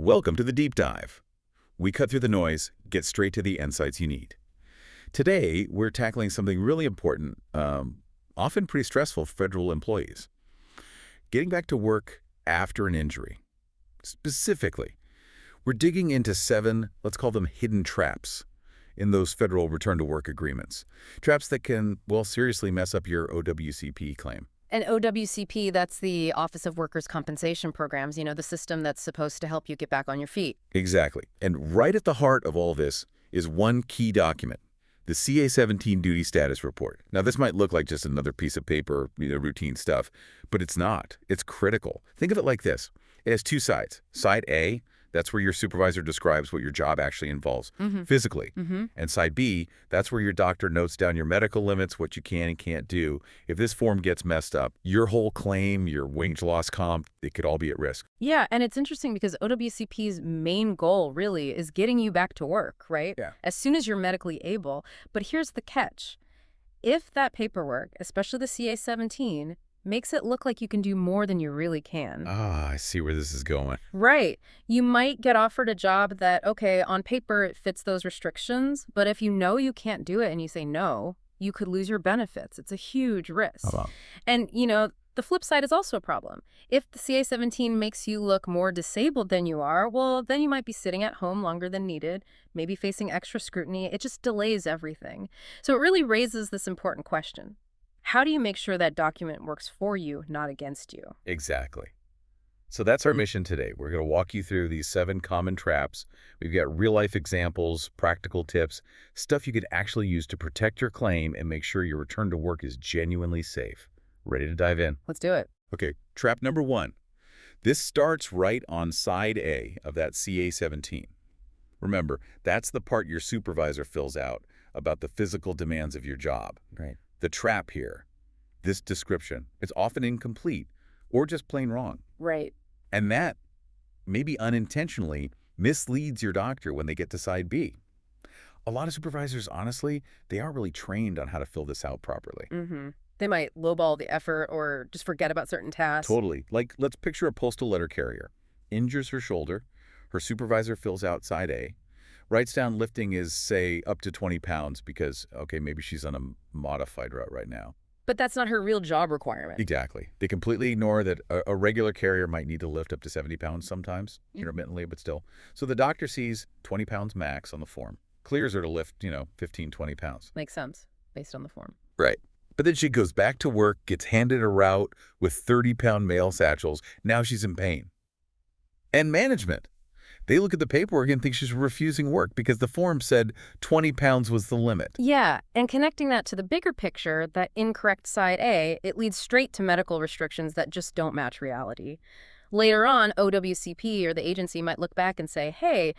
Welcome to the Deep Dive. We cut through the noise, get straight to the insights you need. Today, we're tackling something really important, often pretty stressful for federal employees. Getting back to work after an injury. Specifically, we're digging into 7, let's call them hidden traps, in those federal return-to-work agreements. Traps that can, well, seriously mess up your OWCP claim. And OWCP, that's the Office of Workers' Compensation Programs, the system that's supposed to help you get back on your feet. Exactly. And right at the heart of all this is one key document, the CA-17 Duty Status Report. Now, this might look like just another piece of paper, routine stuff, but it's not. It's critical. Think of it like this. It has 2 sides. Side A, that's where your supervisor describes what your job actually involves physically. And side B, that's where your doctor notes down your medical limits, what you can and can't do. If this form gets messed up, your whole claim, your wage loss comp, it could all be at risk. Yeah, and it's interesting because OWCP's main goal really is getting you back to work, right? Yeah. As soon as you're medically able. But here's the catch. If that paperwork, especially the CA-17, makes it look like you can do more than you really can. I see where this is going. Right. You might get offered a job that, okay, on paper it fits those restrictions, but if you know you can't do it and you say no, you could lose your benefits. It's a huge risk. And, the flip side is also a problem. If the CA-17 makes you look more disabled than you are, well, then you might be sitting at home longer than needed, maybe facing extra scrutiny. It just delays everything. So it really raises this important question. How do you make sure that document works for you, not against you? Exactly. So that's our mission today. We're going to walk you through these 7 common traps. We've got real-life examples, practical tips, stuff you could actually use to protect your claim and make sure your return to work is genuinely safe. Ready to dive in? Let's do it. Okay, trap number 1. This starts right on side A of that CA-17. Remember, that's the part your supervisor fills out about the physical demands of your job. Right. The trap here, this description, it's often incomplete or just plain wrong. Right. And that, maybe unintentionally, misleads your doctor when they get to side B. A lot of supervisors, honestly, they aren't really trained on how to fill this out properly. They might lowball the effort or just forget about certain tasks. Totally. Like, let's picture a postal letter carrier. Injures her shoulder. Her supervisor fills out side A. Writes down lifting is, say, up to 20 pounds because, okay, maybe she's on a modified route right now. But that's not her real job requirement. Exactly. They completely ignore that a regular carrier might need to lift up to 70 pounds sometimes, intermittently, but still. So the doctor sees 20 pounds max on the form. Clears her to lift, 15, 20 pounds. Makes sense, based on the form. Right. But then she goes back to work, gets handed a route with 30-pound mail satchels. Now she's in pain. And management. They look at the paperwork and think she's refusing work because the form said 20 pounds was the limit. Yeah, and connecting that to the bigger picture, that incorrect side A, it leads straight to medical restrictions that just don't match reality. Later on, OWCP or the agency might look back and say, hey,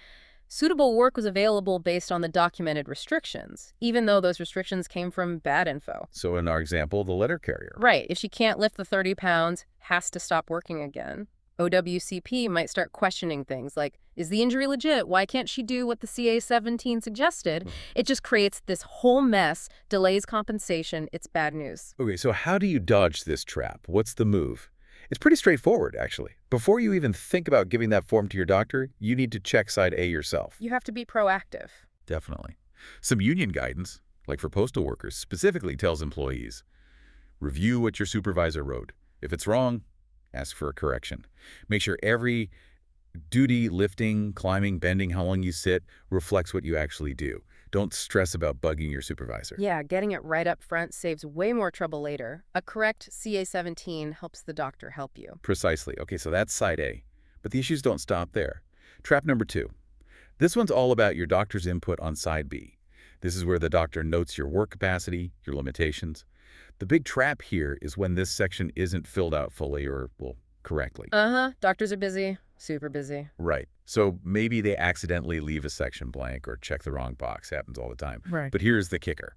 suitable work was available based on the documented restrictions, even though those restrictions came from bad info. So in our example, the letter carrier. Right. If she can't lift the 30 pounds, has to stop working again. OWCP might start questioning things like, is the injury legit? Why can't she do what the CA-17 suggested? It just creates this whole mess, delays compensation. It's bad news. Okay, so how do you dodge this trap? What's the move? It's pretty straightforward, actually. Before you even think about giving that form to your doctor, you need to check side A yourself. You have to be proactive. Definitely. Some union guidance, like for postal workers, specifically tells employees, review what your supervisor wrote. If it's wrong, ask for a correction. Make sure every duty, lifting, climbing, bending, how long you sit, reflects what you actually do. Don't stress about bugging your supervisor. Yeah, getting it right up front saves way more trouble later. A correct CA-17 helps the doctor help you. Precisely. Okay, so that's side A. But the issues don't stop there. Trap number 2. This one's all about your doctor's input on side B. This is where the doctor notes your work capacity, your limitations. The big trap here is when this section isn't filled out fully or, well, correctly. Doctors are busy. Super busy. Right. So maybe they accidentally leave a section blank or check the wrong box. Happens all the time. Right. But here's the kicker.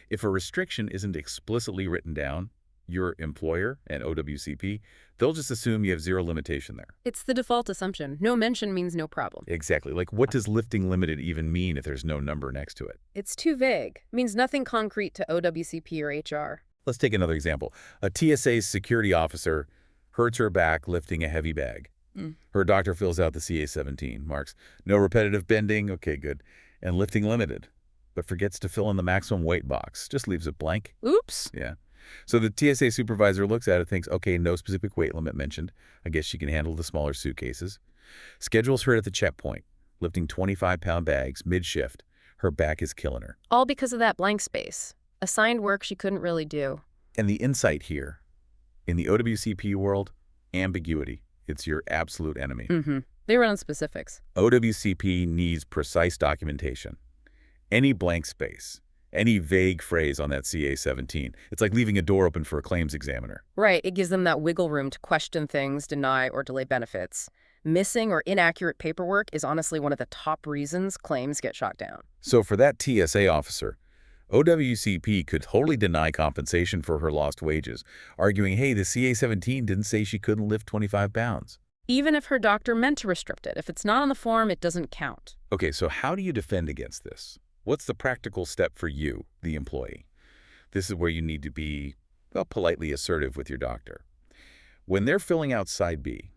If a restriction isn't explicitly written down, your employer and OWCP, they'll just assume you have 0 limitation there. It's the default assumption. No mention means no problem. Exactly. Like, what does lifting limited even mean if there's no number next to it? It's too vague. Means nothing concrete to OWCP or HR. Let's take another example. A TSA security officer hurts her back lifting a heavy bag. Her doctor fills out the CA-17, marks no repetitive bending, okay, good, and lifting limited, but forgets to fill in the maximum weight box, just leaves it blank. Oops. Yeah. So the TSA supervisor looks at it, thinks, okay, no specific weight limit mentioned. I guess she can handle the smaller suitcases. Schedules her at the checkpoint, lifting 25-pound bags mid-shift. Her back is killing her. All because of that blank space. Assigned work she couldn't really do. And the insight here, in the OWCP world, ambiguity. It's your absolute enemy. They run on specifics. OWCP needs precise documentation. Any blank space, any vague phrase on that CA-17, it's like leaving a door open for a claims examiner. Right. It gives them that wiggle room to question things, deny, or delay benefits. Missing or inaccurate paperwork is honestly one of the top reasons claims get shot down. So for that TSA officer, OWCP could totally deny compensation for her lost wages, arguing, hey, the CA-17 didn't say she couldn't lift 25 pounds. Even if her doctor meant to restrict it. If it's not on the form, it doesn't count. Okay, so how do you defend against this? What's the practical step for you, the employee? This is where you need to be, well, politely assertive with your doctor. When they're filling out Side B,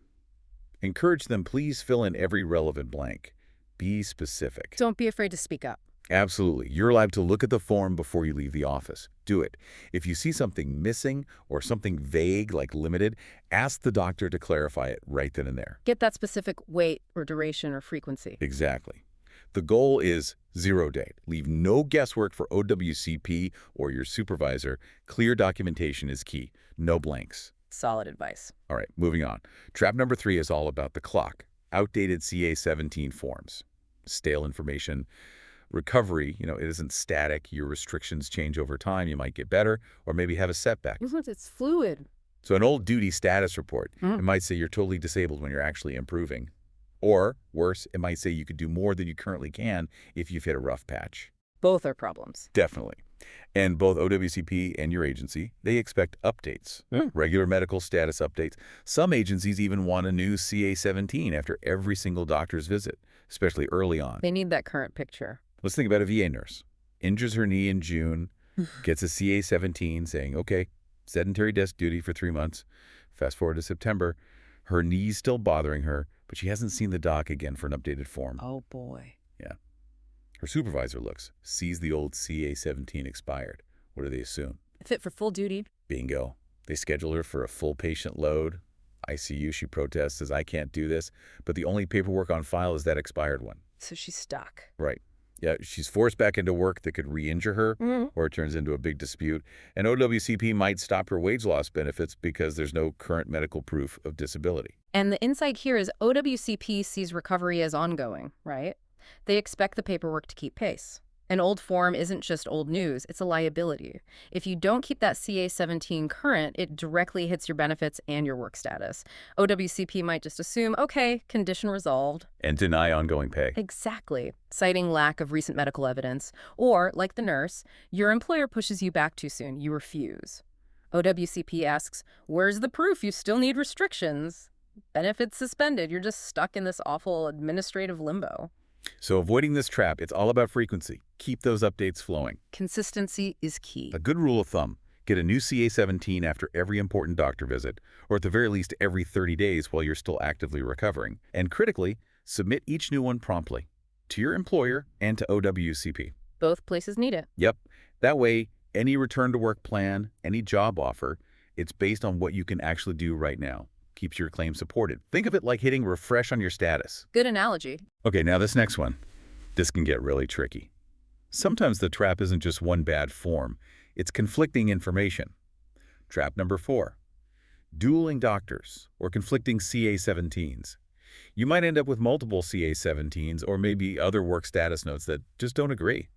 encourage them, please fill in every relevant blank. Be specific. Don't be afraid to speak up. Absolutely. You're allowed to look at the form before you leave the office. Do it. If you see something missing or something vague like limited, ask the doctor to clarify it right then and there. Get that specific weight or duration or frequency. Exactly. The goal is 0 date. Leave no guesswork for OWCP or your supervisor. Clear documentation is key. No blanks. Solid advice. All right, moving on. Trap number 3 is all about the clock. Outdated CA-17 forms. Stale information. Recovery, it isn't static. Your restrictions change over time. You might get better or maybe have a setback. It's fluid. So an old duty status report, it might say you're totally disabled when you're actually improving. Or, worse, it might say you could do more than you currently can if you've hit a rough patch. Both are problems. Definitely. And both OWCP and your agency, they expect updates, regular medical status updates. Some agencies even want a new CA-17 after every single doctor's visit, especially early on. They need that current picture. Let's think about a VA nurse. Injures her knee in June, gets a CA-17 saying, okay, sedentary desk duty for 3 months. Fast forward to September. Her knee's still bothering her, but she hasn't seen the doc again for an updated form. Oh, boy. Yeah. Her supervisor looks, sees the old CA-17 expired. What do they assume? Fit for full duty. Bingo. They schedule her for a full patient load. ICU, she protests, says, I can't do this. But the only paperwork on file is that expired one. So she's stuck. Right. Yeah, she's forced back into work that could re-injure her, or it turns into a big dispute. And OWCP might stop her wage loss benefits because there's no current medical proof of disability. And the insight here is OWCP sees recovery as ongoing, right? They expect the paperwork to keep pace. An old form isn't just old news, it's a liability. If you don't keep that CA-17 current, it directly hits your benefits and your work status. OWCP might just assume, okay, condition resolved. And deny ongoing pay. Exactly, citing lack of recent medical evidence. Or, like the nurse, your employer pushes you back too soon, you refuse. OWCP asks, where's the proof you still need restrictions? Benefits suspended, you're just stuck in this awful administrative limbo. So avoiding this trap, it's all about frequency. Keep those updates flowing. Consistency is key. A good rule of thumb, get a new CA-17 after every important doctor visit, or at the very least every 30 days while you're still actively recovering. And critically, submit each new one promptly to your employer and to OWCP. Both places need it. Yep. That way, any return-to-work plan, any job offer, it's based on what you can actually do right now. Keeps your claim supported. Think of it like hitting refresh on your status. Good analogy. Okay, now this next one. This can get really tricky. Sometimes the trap isn't just one bad form. It's conflicting information. Trap number 4. Dueling doctors or conflicting CA-17s. You might end up with multiple CA-17s or maybe other work status notes that just don't agree.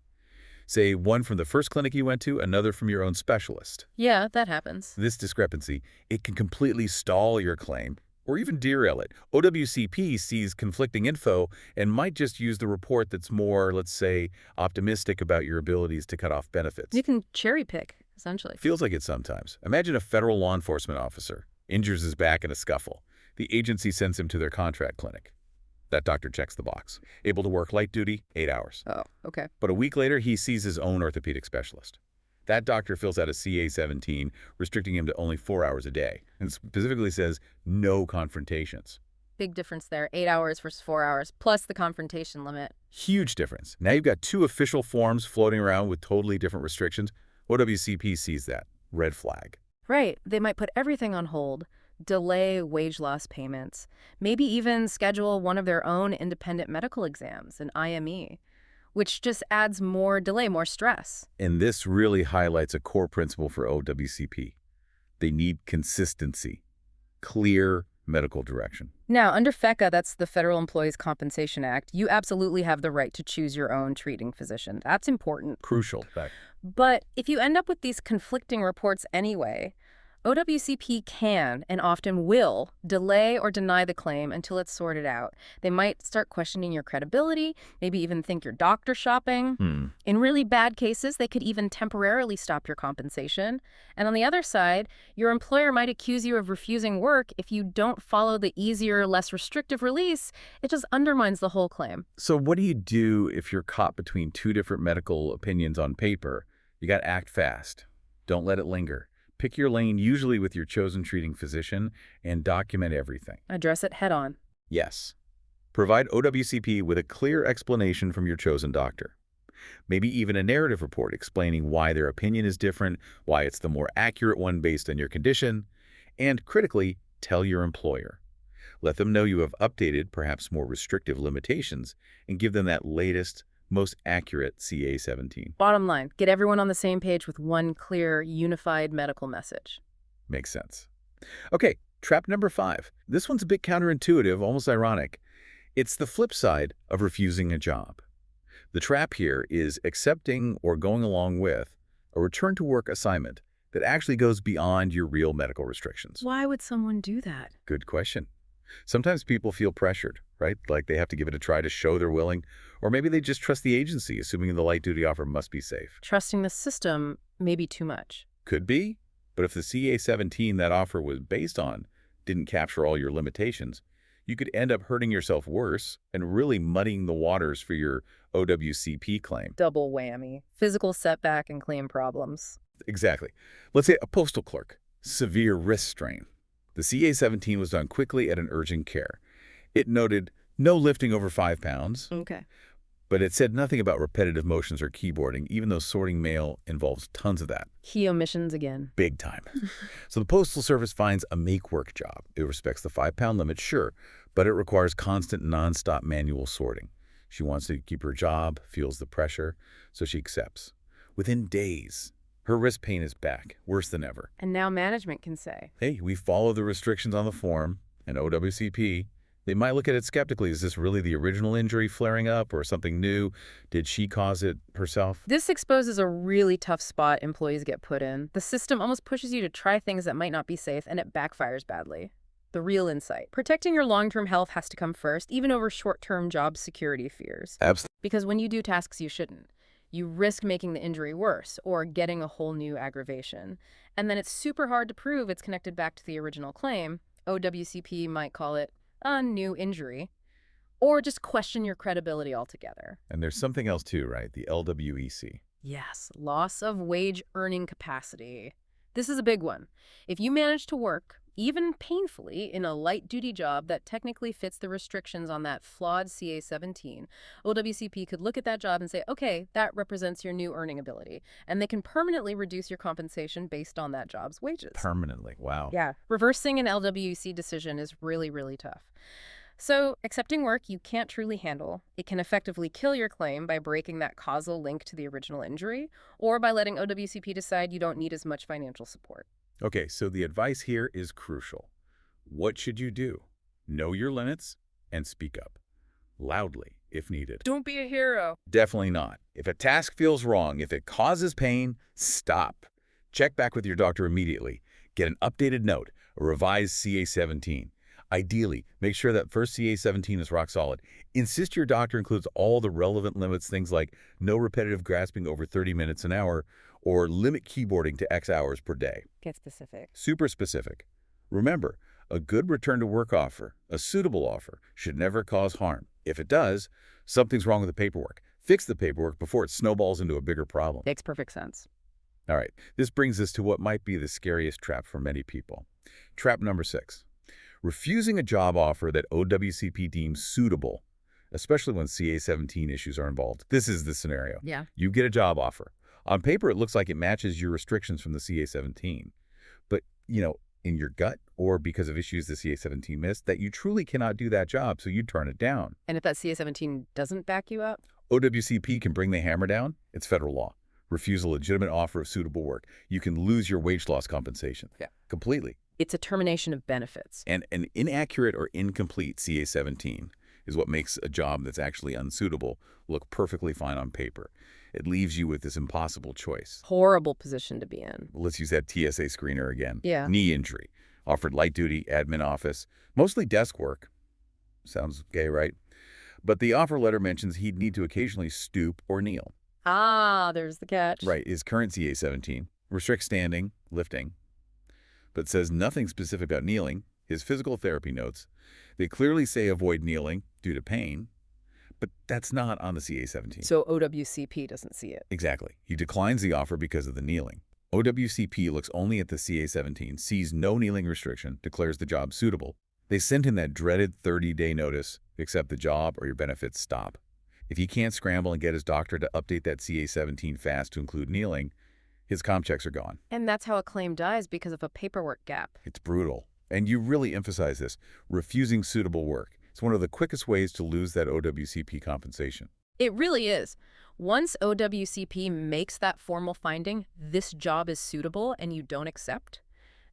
Say one from the first clinic you went to, another from your own specialist. Yeah, that happens. This discrepancy, it can completely stall your claim or even derail it. OWCP sees conflicting info and might just use the report that's more, let's say, optimistic about your abilities to cut off benefits. You can cherry pick, essentially. Feels like it sometimes. Imagine a federal law enforcement officer injures his back in a scuffle. The agency sends him to their contract clinic. That doctor checks the box. Able to work light duty, 8 hours. Oh, okay. But a week later, he sees his own orthopedic specialist. That doctor fills out a CA-17, restricting him to only 4 hours a day, and specifically says no confrontations. Big difference there. 8 hours versus 4 hours, plus the confrontation limit. Huge difference. Now you've got two official forms floating around with totally different restrictions. OWCP sees that. Red flag. Right. They might put everything on hold, delay wage loss payments, maybe even schedule one of their own independent medical exams, an IME, which just adds more delay, more stress. And this really highlights a core principle for OWCP. They need consistency, clear medical direction. Now, under FECA, that's the Federal Employees Compensation Act, you absolutely have the right to choose your own treating physician. That's important. Crucial. But if you end up with these conflicting reports anyway, OWCP can, and often will, delay or deny the claim until it's sorted out. They might start questioning your credibility, maybe even think you're doctor shopping. In really bad cases, they could even temporarily stop your compensation. And on the other side, your employer might accuse you of refusing work if you don't follow the easier, less restrictive release. It just undermines the whole claim. So what do you do if you're caught between two different medical opinions on paper? You got to act fast. Don't let it linger. Pick your lane, usually with your chosen treating physician, and document everything. Address it head on. Yes. Provide OWCP with a clear explanation from your chosen doctor. Maybe even a narrative report explaining why their opinion is different, why it's the more accurate one based on your condition, and critically, tell your employer. Let them know you have updated, perhaps more restrictive limitations, and give them that latest, most accurate CA-17. Bottom line, get everyone on the same page with one clear, unified medical message. Makes sense. Okay, trap number 5. This one's a bit counterintuitive, almost ironic. It's the flip side of refusing a job. The trap here is accepting or going along with a return-to-work assignment that actually goes beyond your real medical restrictions. Why would someone do that? Good question. Sometimes people feel pressured, right? Like they have to give it a try to show they're willing, or maybe they just trust the agency, assuming the light-duty offer must be safe. Trusting the system may be too much. Could be, but if the CA-17 that offer was based on didn't capture all your limitations, you could end up hurting yourself worse and really muddying the waters for your OWCP claim. Double whammy. Physical setback and claim problems. Exactly. Let's say a postal clerk. Severe wrist strain. The CA-17 was done quickly at an urgent care. It noted no lifting over 5 pounds. Okay. But it said nothing about repetitive motions or keyboarding, even though sorting mail involves tons of that. Key omissions again. Big time. So the Postal Service finds a make-work job. It respects the 5-pound limit, sure, but it requires constant, nonstop manual sorting. She wants to keep her job, feels the pressure, so she accepts. Within days, her wrist pain is back, worse than ever. And now management can say, hey, we follow the restrictions on the form, and OWCP, they might look at it skeptically. Is this really the original injury flaring up or something new? Did she cause it herself? This exposes a really tough spot employees get put in. The system almost pushes you to try things that might not be safe, and it backfires badly. The real insight. Protecting your long-term health has to come first, even over short-term job security fears. Absolutely. Because when you do tasks you shouldn't, you risk making the injury worse or getting a whole new aggravation. And then it's super hard to prove it's connected back to the original claim. OWCP might call it a new injury, or just question your credibility altogether. And there's something else too, right? The LWEC. Yes, loss of wage earning capacity. This is a big one. If you manage to work, even painfully, in a light-duty job that technically fits the restrictions on that flawed CA-17, OWCP could look at that job and say, okay, that represents your new earning ability, and they can permanently reduce your compensation based on that job's wages. Permanently, wow. Yeah, reversing an LWC decision is really, really tough. So, accepting work you can't truly handle, it can effectively kill your claim by breaking that causal link to the original injury, or by letting OWCP decide you don't need as much financial support. Okay, so the advice here is crucial. What should you do? Know your limits and speak up. Loudly, if needed. Don't be a hero. Definitely not. If a task feels wrong, if it causes pain, stop. Check back with your doctor immediately. Get an updated note, a revised CA-17. Ideally, make sure that first CA-17 is rock solid. Insist your doctor includes all the relevant limits, things like no repetitive grasping over 30 minutes an hour, or limit keyboarding to X hours per day. Get specific. Super specific. Remember, a good return-to-work offer, a suitable offer, should never cause harm. If it does, something's wrong with the paperwork. Fix the paperwork before it snowballs into a bigger problem. Makes perfect sense. All right, this brings us to what might be the scariest trap for many people. Trap number 6. Refusing a job offer that OWCP deems suitable, especially when CA-17 issues are involved. This is the scenario. Yeah. You get a job offer. On paper, it looks like it matches your restrictions from the CA-17. But, in your gut or because of issues the CA-17 missed, that you truly cannot do that job, so you turn it down. And if that CA-17 doesn't back you up? OWCP can bring the hammer down. It's federal law. Refuse a legitimate offer of suitable work. You can lose your wage loss compensation. Yeah. Completely. It's a termination of benefits. And an inaccurate or incomplete CA-17 is what makes a job that's actually unsuitable look perfectly fine on paper. It leaves you with this impossible choice. Horrible position to be in. Let's use that TSA screener again. Yeah. Knee injury. Offered light duty, admin office, mostly desk work. Sounds gay, right? But the offer letter mentions he'd need to occasionally stoop or kneel. Ah, there's the catch. Right. His current CA-17 restricts standing, lifting, but says nothing specific about kneeling. His physical therapy notes, they clearly say avoid kneeling due to pain, but that's not on the CA-17. So OWCP doesn't see it. Exactly. He declines the offer because of the kneeling. OWCP looks only at the CA-17, sees no kneeling restriction, declares the job suitable. They send him that dreaded 30-day notice, accept the job or your benefits stop. If he can't scramble and get his doctor to update that CA-17 fast to include kneeling, his comp checks are gone. And that's how a claim dies, because of a paperwork gap. It's brutal. And you really emphasize this, refusing suitable work. It's one of the quickest ways to lose that OWCP compensation. It really is. Once OWCP makes that formal finding, this job is suitable, and you don't accept,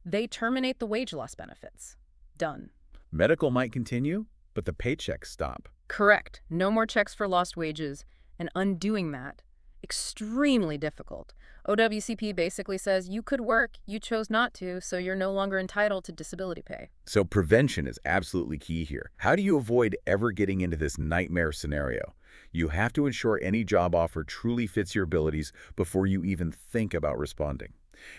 they terminate the wage loss benefits. Done. Medical might continue, but the paychecks stop. Correct. No more checks for lost wages, and undoing that, extremely difficult. OWCP basically says you could work, you chose not to, so you're no longer entitled to disability pay. So prevention is absolutely key here. How do you avoid ever getting into this nightmare scenario? You have to ensure any job offer truly fits your abilities before you even think about responding.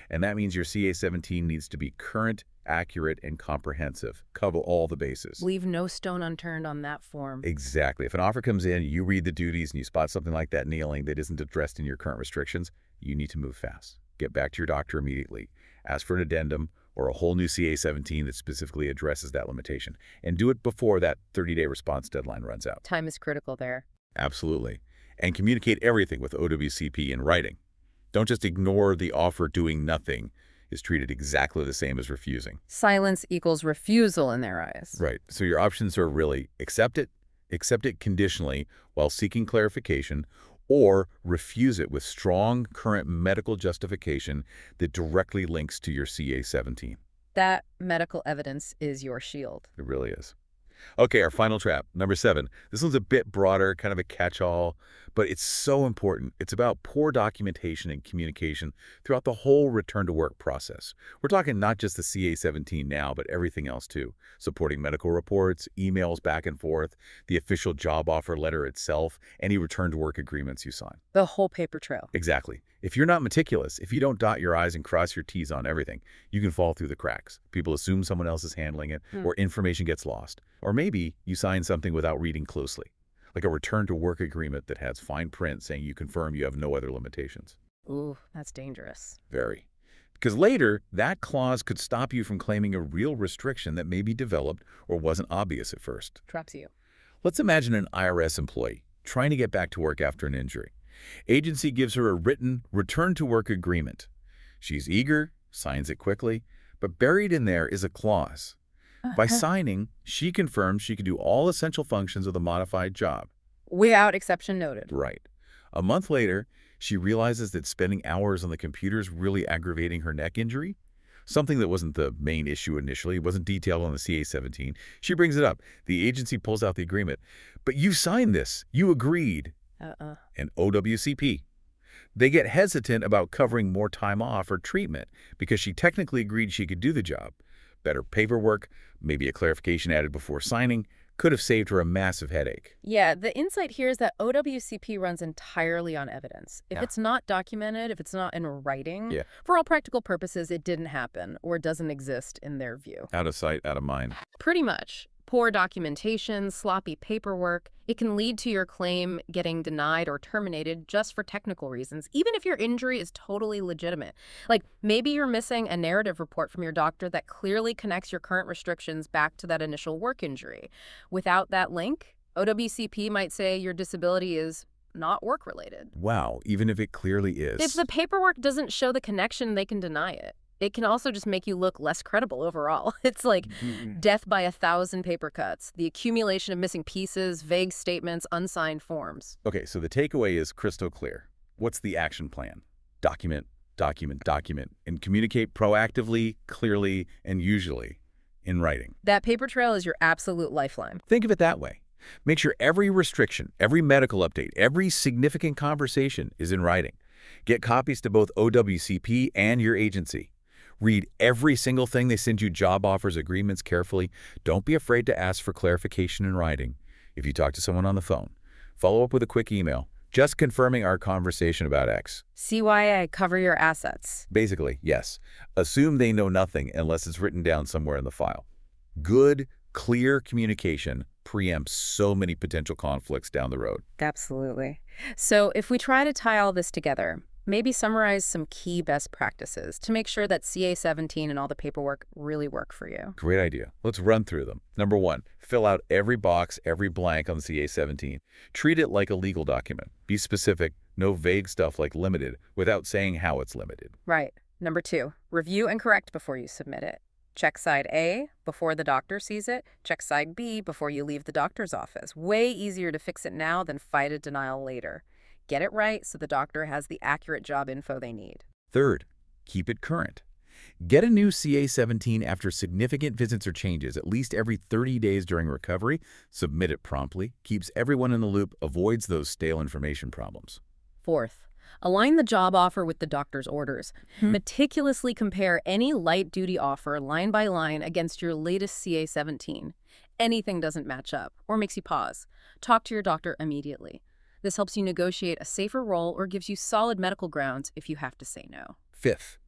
And that means your CA-17 needs to be current, accurate, and comprehensive. Cover all the bases. Leave no stone unturned on that form. Exactly. If an offer comes in, you read the duties, and you spot something like that kneeling that isn't addressed in your current restrictions, you need to move fast. Get back to your doctor immediately. Ask for an addendum or a whole new CA-17 that specifically addresses that limitation. And do it before that 30-day response deadline runs out. Time is critical there. Absolutely. And communicate everything with OWCP in writing. Don't just ignore the offer. Doing nothing is treated exactly the same as refusing. Silence equals refusal in their eyes. Right. So your options are really accept it conditionally while seeking clarification, or refuse it with strong current medical justification that directly links to your CA-17. That medical evidence is your shield. It really is. Okay, our final trap, number 7. This one's a bit broader, kind of a catch-all, but it's so important. It's about poor documentation and communication throughout the whole return-to-work process. We're talking not just the CA-17 now, but everything else too. Supporting medical reports, emails back and forth, the official job offer letter itself, any return-to-work agreements you sign. The whole paper trail. Exactly. If you're not meticulous, if you don't dot your I's and cross your T's on everything, you can fall through the cracks. People assume someone else is handling it, or information gets lost. Or maybe you sign something without reading closely, like a return-to-work agreement that has fine print saying you confirm you have no other limitations. Ooh, that's dangerous. Very. Because later, that clause could stop you from claiming a real restriction that may be developed or wasn't obvious at first. Traps you. Let's imagine an IRS employee trying to get back to work after an injury. Agency gives her a written return-to-work agreement. She's eager, signs it quickly, but buried in there is a clause. By signing, she confirms she can do all essential functions of the modified job. Without exception noted. Right. A month later, she realizes that spending hours on the computer is really aggravating her neck injury. Something that wasn't the main issue initially, wasn't detailed on the CA-17. She brings it up. The agency pulls out the agreement. But you signed this. You agreed. And OWCP. They get hesitant about covering more time off or treatment because she technically agreed she could do the job. Better paperwork, maybe a clarification added before signing, could have saved her a massive headache. Yeah, the insight here is that OWCP runs entirely on evidence. If it's not documented, if it's not in writing, for all practical purposes, it didn't happen or doesn't exist in their view. Out of sight, out of mind. Pretty much. Poor documentation, sloppy paperwork, it can lead to your claim getting denied or terminated just for technical reasons, even if your injury is totally legitimate. Like maybe you're missing a narrative report from your doctor that clearly connects your current restrictions back to that initial work injury. Without that link, OWCP might say your disability is not work-related. Wow, even if it clearly is. If the paperwork doesn't show the connection, they can deny it. It can also just make you look less credible overall. It's like death by 1,000 paper cuts, the accumulation of missing pieces, vague statements, unsigned forms. Okay, so the takeaway is crystal clear. What's the action plan? Document, document, document, and communicate proactively, clearly, and usually in writing. That paper trail is your absolute lifeline. Think of it that way. Make sure every restriction, every medical update, every significant conversation is in writing. Get copies to both OWCP and your agency. Read every single thing they send you, job offers, agreements, carefully. Don't be afraid to ask for clarification in writing. If you talk to someone on the phone, follow up with a quick email, just confirming our conversation about X. CYA, cover your assets. Basically, yes. Assume they know nothing unless it's written down somewhere in the file. Good, clear communication preempts so many potential conflicts down the road. Absolutely. So if we try to tie all this together, maybe summarize some key best practices to make sure that CA-17 and all the paperwork really work for you. Great idea. Let's run through them. Number 1, fill out every box, every blank on the CA-17. Treat it like a legal document. Be specific, no vague stuff like limited, without saying how it's limited. Right. Number 2, review and correct before you submit it. Check side A before the doctor sees it. Check side B before you leave the doctor's office. Way easier to fix it now than fight a denial later. Get it right so the doctor has the accurate job info they need. Third, keep it current. Get a new CA-17 after significant visits or changes, at least every 30 days during recovery. Submit it promptly, keeps everyone in the loop, avoids those stale information problems. Fourth, align the job offer with the doctor's orders. Meticulously compare any light-duty offer line by line against your latest CA-17. Anything doesn't match up or makes you pause. Talk to your doctor immediately. This helps you negotiate a safer role or gives you solid medical grounds if you have to say no. Fifth,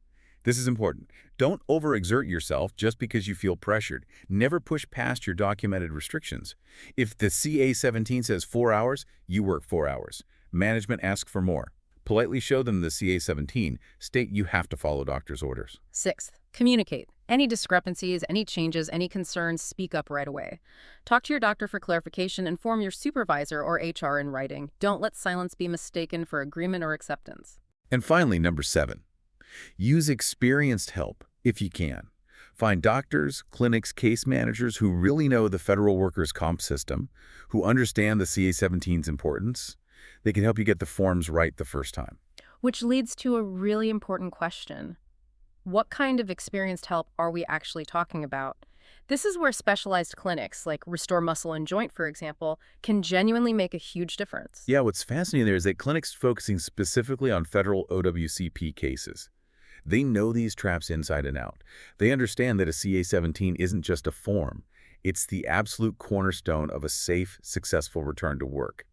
this is important. Don't overexert yourself just because you feel pressured. Never push past your documented restrictions. If the CA-17 says 4 hours, you work 4 hours. Management asks for more. Politely show them the CA-17. State you have to follow doctor's orders. Sixth, communicate. Any discrepancies, any changes, any concerns, speak up right away. Talk to your doctor for clarification. Inform your supervisor or HR in writing. Don't let silence be mistaken for agreement or acceptance. And finally, number 7, use experienced help if you can. Find doctors, clinics, case managers who really know the federal workers' comp system, who understand the CA-17's importance. They can help you get the forms right the first time. Which leads to a really important question. What kind of experienced help are we actually talking about? This is where specialized clinics, like Restore Muscle and Joint, for example, can genuinely make a huge difference. Yeah, what's fascinating there is that clinics focusing specifically on federal OWCP cases. They know these traps inside and out. They understand that a CA-17 isn't just a form. It's the absolute cornerstone of a safe, successful return to work.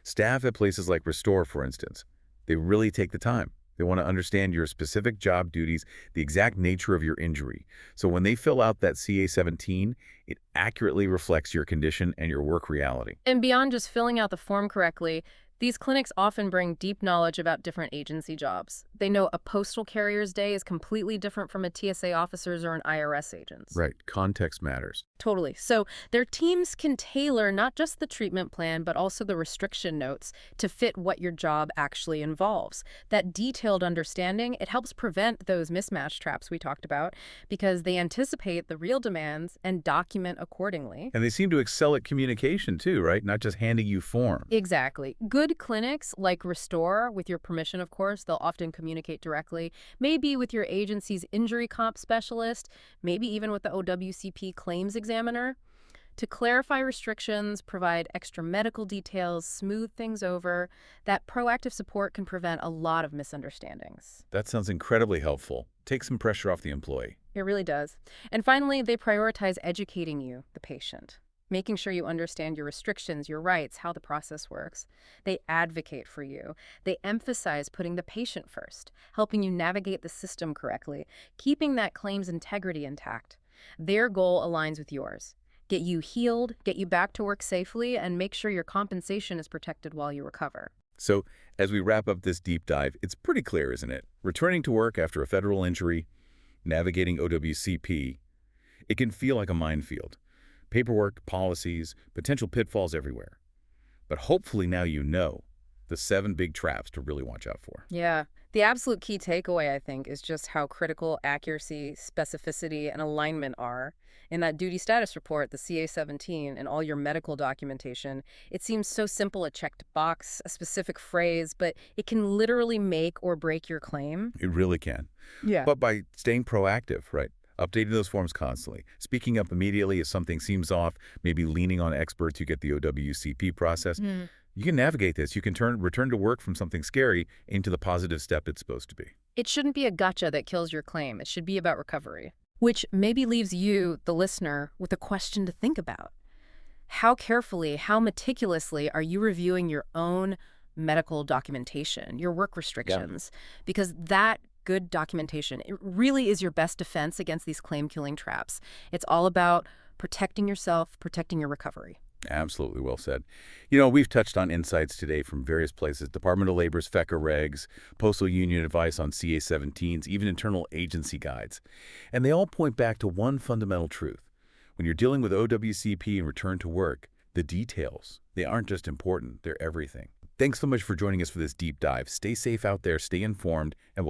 Staff at places like Restore, for instance, they really take the time. They want to understand your specific job duties, the exact nature of your injury. So when they fill out that CA-17, it accurately reflects your condition and your work reality. And beyond just filling out the form correctly, these clinics often bring deep knowledge about different agency jobs. They know a postal carrier's day is completely different from a TSA officer's or an IRS agent's. Right. Context matters. Totally. So their teams can tailor not just the treatment plan, but also the restriction notes to fit what your job actually involves. That detailed understanding, it helps prevent those mismatch traps we talked about because they anticipate the real demands and document accordingly. And they seem to excel at communication too, right? Not just handing you forms. Exactly. Good clinics like Restore, with your permission, of course, they'll often communicate directly, maybe with your agency's injury comp specialist, maybe even with the OWCP claims examiner, to clarify restrictions, provide extra medical details, smooth things over. That proactive support can prevent a lot of misunderstandings. That sounds incredibly helpful. Take some pressure off the employee. It really does. And finally, they prioritize educating you, the patient, making sure you understand your restrictions, your rights, how the process works. They advocate for you. They emphasize putting the patient first, helping you navigate the system correctly, keeping that claim's integrity intact. Their goal aligns with yours. get you healed, get you back to work safely, and make sure your compensation is protected while you recover. So, as we wrap up this deep dive, it's pretty clear, isn't it? Returning to work after a federal injury, navigating OWCP, it can feel like a minefield. Paperwork, policies, potential pitfalls everywhere. But hopefully now you know the 7 big traps to really watch out for. Yeah. The absolute key takeaway, I think, is just how critical accuracy, specificity, and alignment are. In that duty status report, the CA-17, and all your medical documentation, it seems so simple, a checked box, a specific phrase, but it can literally make or break your claim. It really can. Yeah. But by staying proactive, right? Updating those forms constantly, speaking up immediately if something seems off, maybe leaning on experts who get the OWCP process. You can navigate this. You can return to work from something scary into the positive step it's supposed to be. It shouldn't be a gotcha that kills your claim. It should be about recovery. Which maybe leaves you, the listener, with a question to think about. How carefully, how meticulously are you reviewing your own medical documentation, your work restrictions? Because that good documentation, it really is your best defense against these claim-killing traps. It's all about protecting yourself, protecting your recovery. Absolutely well said. You know, we've touched on insights today from various places, Department of Labor's FECA regs, Postal Union advice on CA-17s, even internal agency guides. And they all point back to one fundamental truth. When you're dealing with OWCP and return to work, the details, they aren't just important, they're everything. Thanks so much for joining us for this deep dive. Stay safe out there, stay informed, and we'll catch you